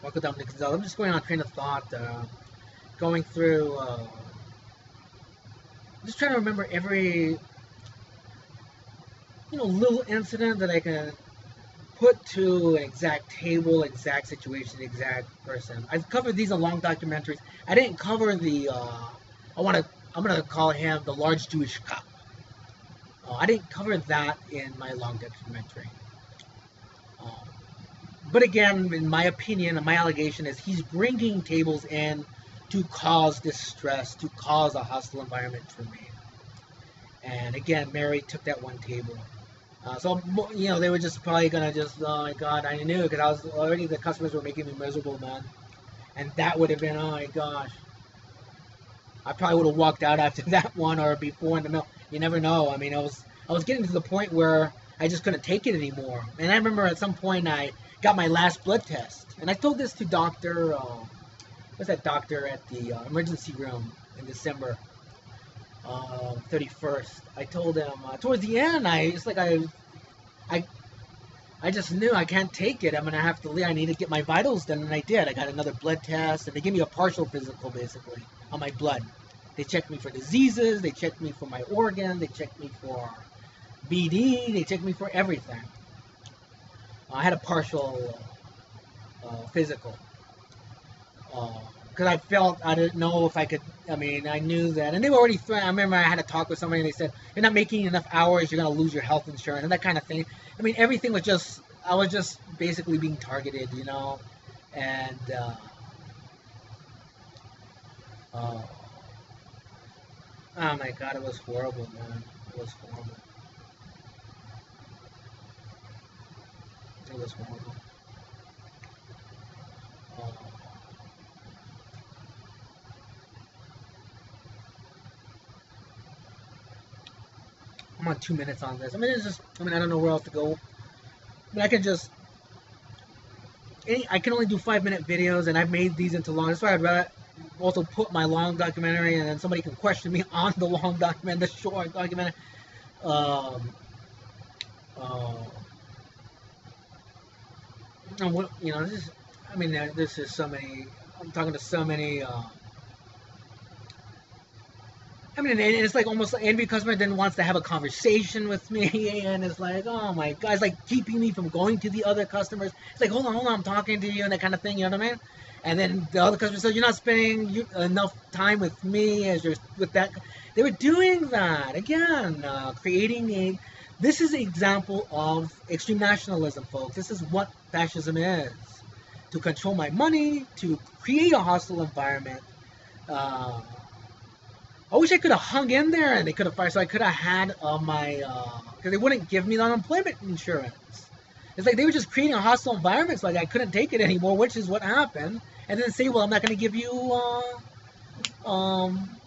Welcome to Dominic Gonzalez. I'm just going on a train of thought, going through, just trying to remember every, little incident that I can put to an exact table, exact situation, exact person. I've covered these in long documentaries. I didn't cover the, I'm gonna call him the large Jewish cop. I didn't cover that in my long documentary. Um, but again, in my opinion, and my allegation is he's bringing tables in to cause distress, to cause a hostile environment for me. And again, Mary took that one table. So, they were just probably going to just, oh my God, I knew, because I was already, the customers were making me miserable, man. And that would have been, oh my gosh. I probably would have walked out after that one or before in the middle. You never know. I mean, I was getting to the point where I just couldn't take it anymore. And I remember at some point I got my last blood test. And I told this to Dr. What's that doctor at the emergency room in December 31st. I told him towards the end, I just knew I can't take it. I'm gonna have to leave. I need to get my vitals done, and I did. I got another blood test, and they gave me a partial physical, basically, on my blood. They checked me for diseases. They checked me for my organ. They checked me for BD. They checked me for everything. I had a partial physical. Because I didn't know if I could. I mean, I knew that, and they were already. I remember I had a talk with somebody, and they said, "You're not making enough hours. You're gonna lose your health insurance," and that kind of thing. I mean, everything was just. I was just basically being targeted, and oh my God, it was horrible, man. It was horrible. It was horrible. Uh, I'm on 2 minutes on this. I mean, it's just. I mean, I don't know where else to go. But I can just. I can only do 5-minute videos, and I've made these into long. That's why I'd rather also put my long documentary, and then somebody can question me on the long document, the short documentary. Um, uh, this is. I mean, this is so many. I'm talking to so many. I mean, and it's like almost like every customer then wants to have a conversation with me, and it's like, oh my God, it's like keeping me from going to the other customers. It's like, hold on, I'm talking to you, and that kind of thing, you know what I mean? And then the other customer says, you're not spending enough time with me as you're with that. They were doing that again, creating a. This is an example of extreme nationalism, folks. This is what fascism is: to control my money, to create a hostile environment. Uh, I wish I could have hung in there and they could have fired, so I could have had my, because they wouldn't give me the unemployment insurance. It's like they were just creating a hostile environment, so like I couldn't take it anymore, which is what happened. And then say, well, I'm not going to give you,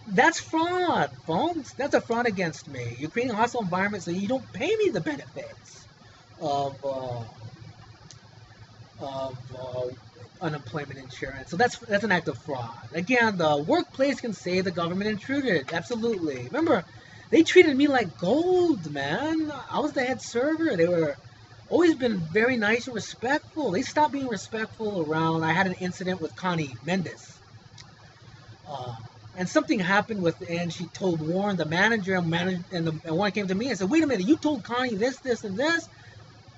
that's fraud, folks. That's a fraud against me. You're creating a hostile environment so you don't pay me the benefits of, of unemployment insurance. So that's an act of fraud. Again, the workplace can say the government intruded. Absolutely. Remember, they treated me like gold, man. I was the head server. They were always been very nice and respectful. They stopped being respectful around. I had an incident with Connie Mendes. And something happened and she told Warren, the manager, and Warren came to me and said, wait a minute, you told Connie this, this, and this?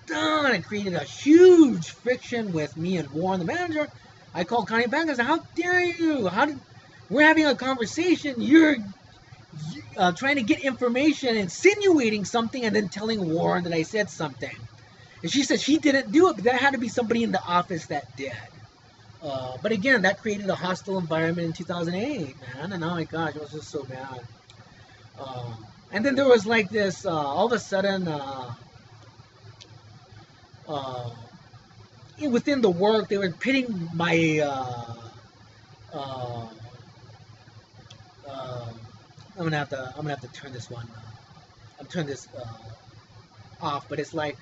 Done. It created a huge friction with me and Warren, the manager. I called Connie back and I said, how dare you? We're having a conversation. You're trying to get information, insinuating something, and then telling Warren that I said something. And she said she didn't do it, but there had to be somebody in the office that did. But again, that created a hostile environment in 2008, man. And oh my gosh, it was just so bad. And then there was like this, all of a sudden, within the work, they were pitting my. I'm gonna have to turn this one. I'm turning this off, but it's like.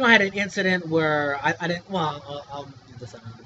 I had an incident where I didn't. Well, I'll do this another